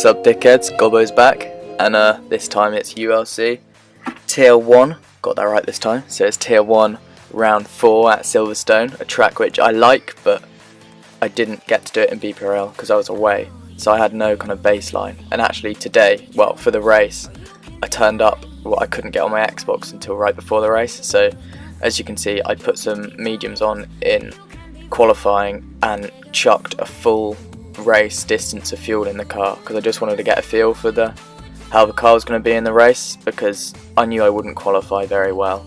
What's up, dickheads? Gobbo's back, and this time it's ULC Tier 1, got that right this time, so it's Tier 1 round 4 at Silverstone, a track which I like, but I didn't get to do it in BPRL because I was away, so I had no kind of baseline. And actually today, well, for the race, I turned up, well, I couldn't get on my Xbox until right before the race, so as you can see, I put some mediums on in qualifying and chucked a full race distance of fuel in the car because I just wanted to get a feel for how the car was going to be in the race, because I knew I wouldn't qualify very well.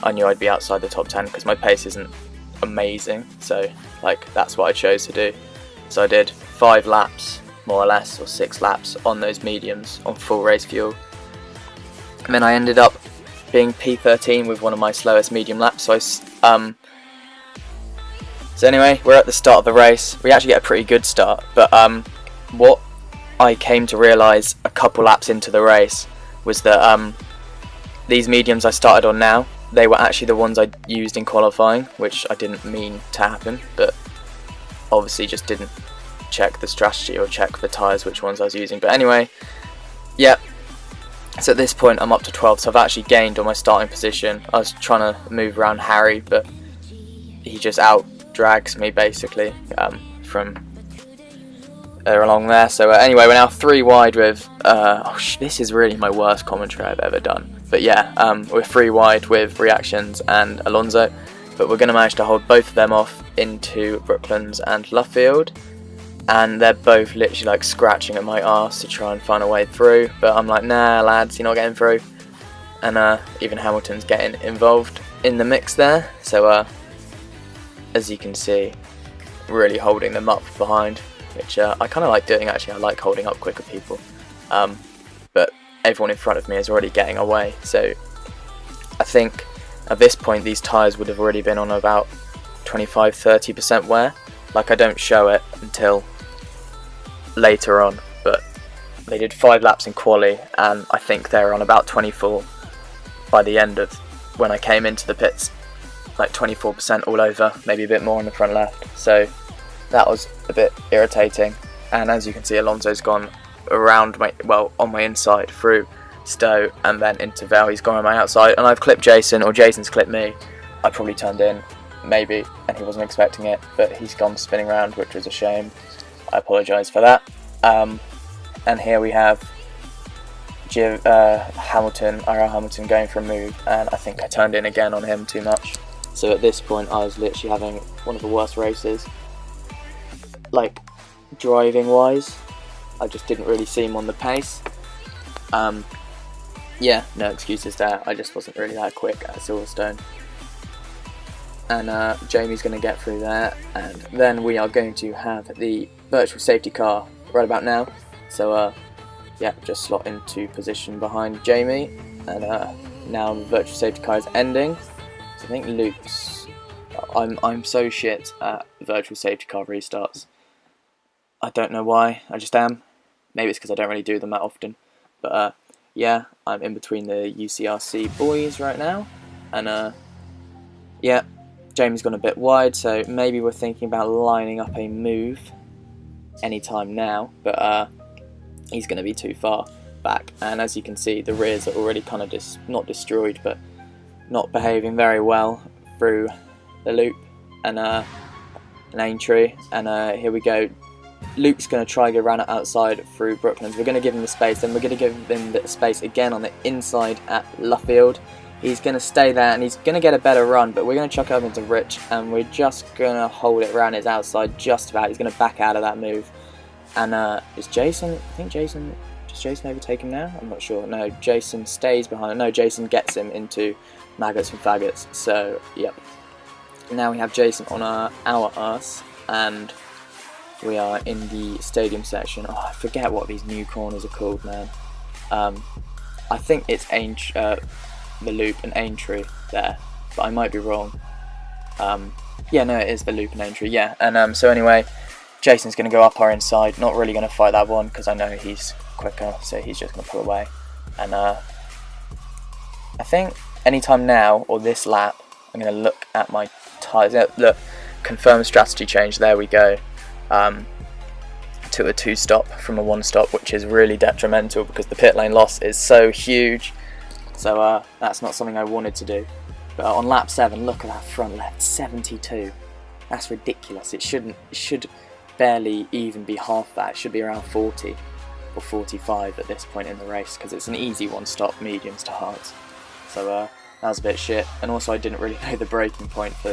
I knew I'd be outside the top 10 because my pace isn't amazing, so like that's what I chose to do. So I did 5 laps more or less, or 6 laps on those mediums on full race fuel, and then I ended up being P13 with one of my slowest medium laps. So anyway, we're at the start of the race. We actually get a pretty good start, but what I came to realise a couple laps into the race was that these mediums I started on now, they were actually the ones I used in qualifying, which I didn't mean to happen, but obviously just didn't check the strategy or check the tyres which ones I was using. But anyway, yeah, so at this point I'm up to 12, so I've actually gained on my starting position. I was trying to move around Harry, but he just out-drags me basically from along there. So anyway, we're now 3 wide with this is really my worst commentary I've ever done, but yeah, we're 3 wide with Reactions and Alonso, but we're going to manage to hold both of them off into Brooklands and Luffield, and they're both literally like scratching at my arse to try and find a way through, but I'm like, nah lads, you're not getting through. And even Hamilton's getting involved in the mix there, so as you can see, really holding them up behind, which I kind of like doing actually. I like holding up quicker people, but everyone in front of me is already getting away, so I think at this point these tyres would have already been on about 25-30% wear. Like, I don't show it until later on, but they did 5 laps in quali, and I think they're on about 24 by the end of when I came into the pits, like 24% all over, maybe a bit more on the front left, so that was a bit irritating. And as you can see, Alonso's gone around on my inside through Stowe and then into Val. He's gone on my outside, and I've clipped Jason, or Jason's clipped me. I probably turned in, maybe, and he wasn't expecting it, but he's gone spinning around, which was a shame. I apologise for that. And here we have Hamilton going for a move, and I think I turned in again on him too much. So at this point I was literally having one of the worst races, like driving wise. I just didn't really see him on the pace. Yeah, no excuses there, I just wasn't really that quick at Silverstone. And Jamie's going to get through there, and then we are going to have the virtual safety car right about now. So yeah, just slot into position behind Jamie, and now the virtual safety car is ending. So I think Luke's... I'm so shit at virtual safety car restarts. I don't know why, I just am. Maybe it's because I don't really do them that often. But yeah, I'm in between the UCRC boys right now, and yeah, Jamie's gone a bit wide, so maybe we're thinking about lining up a move anytime now, but he's going to be too far back. And as you can see, the rears are already kind of not destroyed, but not behaving very well through the loop and an Aintree. And here we go. Luke's going to try and go around it outside through Brooklands. We're going to give him the space, then we're going to give him the space again on the inside at Luffield. He's going to stay there, and he's going to get a better run, but we're going to chuck over into Rich, and we're just going to hold it around his outside just about. He's going to back out of that move. And is Jason, I think Jason, does Jason overtake him now? I'm not sure. No, Jason stays behind. No, Jason gets him into maggots and faggots. So, yep. Now we have Jason on our arse, and we are in the stadium section. Oh, I forget what these new corners are called, man. I think it's the loop and Aintree there, but I might be wrong. Yeah, no, it is the loop and Aintree, yeah. And so anyway, Jason's going to go up our inside, not really going to fight that one because I know he's quicker, so he's just going to pull away. And I think anytime now, or this lap, I'm going to look at my tyres. Look, confirm strategy change, there we go. to a 2-stop from a 1-stop, which is really detrimental because the pit lane loss is so huge. So that's not something I wanted to do. But on lap 7, look at that front left, 72. That's ridiculous. It should barely even be half that. It should be around 40 or 45 at this point in the race because it's an easy 1-stop, mediums to hards. So that was a bit shit. And also I didn't really know the braking point for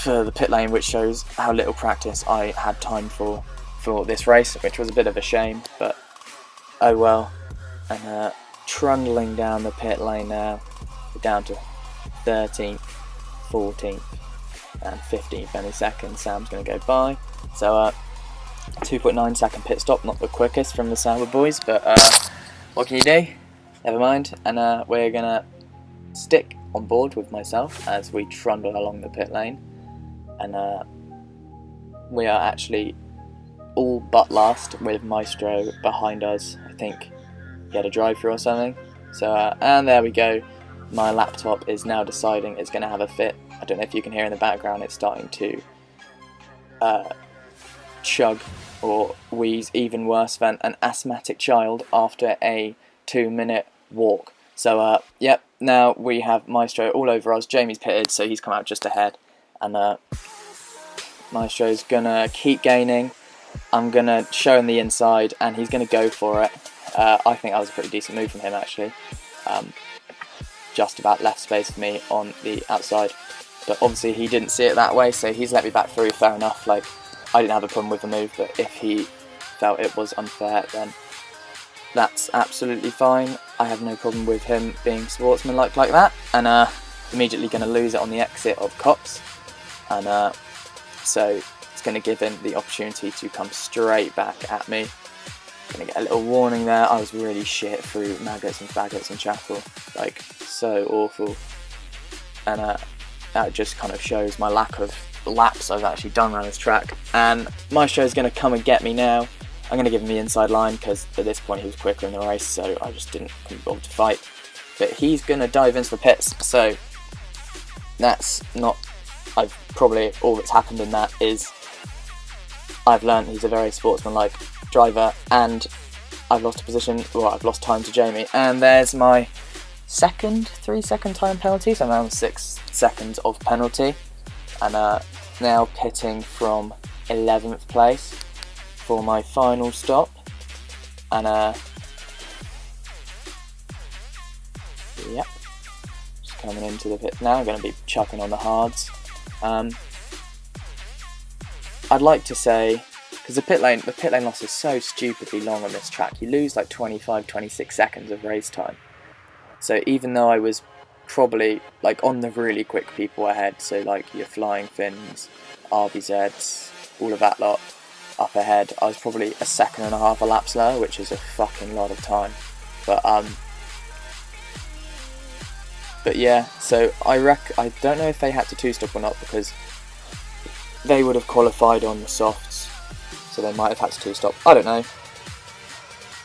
the pit lane, which shows how little practice I had time for this race, which was a bit of a shame, but oh well. And trundling down the pit lane now, we're down to 13th, 14th and 15th any second. Sam's going to go by. So 2.9 second pit stop, not the quickest from the Sauber boys, but what can you do? Never mind. And we're going to stick on board with myself as we trundle along the pit lane. And we are actually all but last with Maestro behind us. I think he had a drive-through or something. So and there we go. My laptop is now deciding it's going to have a fit. I don't know if you can hear in the background, it's starting to chug or wheeze even worse than an asthmatic child after a 2-minute walk. So yep, now we have Maestro all over us. Jamie's pitted, so he's come out just ahead. And Maestro's going to keep gaining. I'm going to show him the inside and he's going to go for it. I think that was a pretty decent move from him actually. Just about left space for me on the outside. But obviously he didn't see it that way, so he's let me back through, fair enough. Like, I didn't have a problem with the move, but if he felt it was unfair, then that's absolutely fine. I have no problem with him being sportsmanlike like that. And immediately going to lose it on the exit of Cox. And so it's going to give him the opportunity to come straight back at me. Going to get a little warning there. I was really shit through maggots and faggots and chapel, like so awful. And that just kind of shows my lack of laps I've actually done around this track. And Maestro's going to come and get me now. I'm going to give him the inside line because at this point he was quicker in the race, so I just couldn't bother to fight. But he's going to dive into the pits, so that's not. I've probably all that's happened in that is I've learned he's a very sportsmanlike driver, and I've lost a position. Well, I've lost time to Jamie, and there's my second 3-second time penalty. So I'm now 6 seconds of penalty, and now pitting from 11th place for my final stop. And yep, just coming into the pit now. I'm going to be chucking on the hards. I'd like to say, because the pit lane loss is so stupidly long on this track, you lose like 25-26 seconds of race time. So even though I was probably like on the really quick people ahead, so like your Flying Finns, RBZs, all of that lot up ahead, I was probably 1.5 seconds a lap slower, which is a fucking lot of time. But yeah, so I don't know if they had to 2-stop or not, because they would have qualified on the softs, so they might have had to 2-stop. I don't know.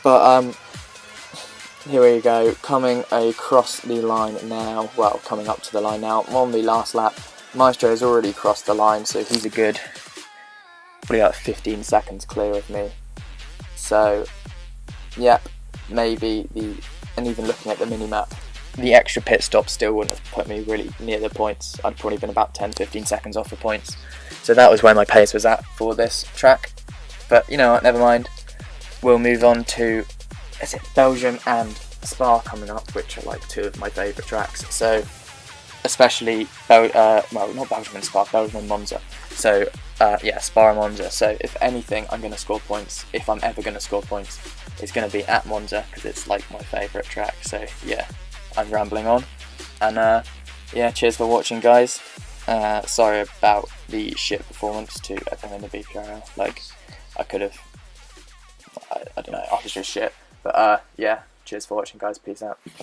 But here we go, coming across the line now. Well, coming up to the line now. I'm on the last lap. Maestro has already crossed the line, so he's a good, probably about 15 seconds clear of me. So, yep, maybe and even looking at the mini-map, the extra pit stop still wouldn't have put me really near the points. I'd probably been about 10-15 seconds off the points. So that was where my pace was at for this track. But you know what, never mind. We'll move on to, is it Belgium and Spa coming up, which are like 2 of my favourite tracks. So especially, well, not Belgium and Spa, Belgium and Monza. So yeah, Spa and Monza. So if anything, I'm going to score points. If I'm ever going to score points, it's going to be at Monza, because it's like my favourite track. So yeah, I'm rambling on. And yeah, cheers for watching, guys. Sorry about the shit performance to everyone in the BPRL. Like, I could have, I don't know, I was just shit. But yeah, cheers for watching, guys. Peace out.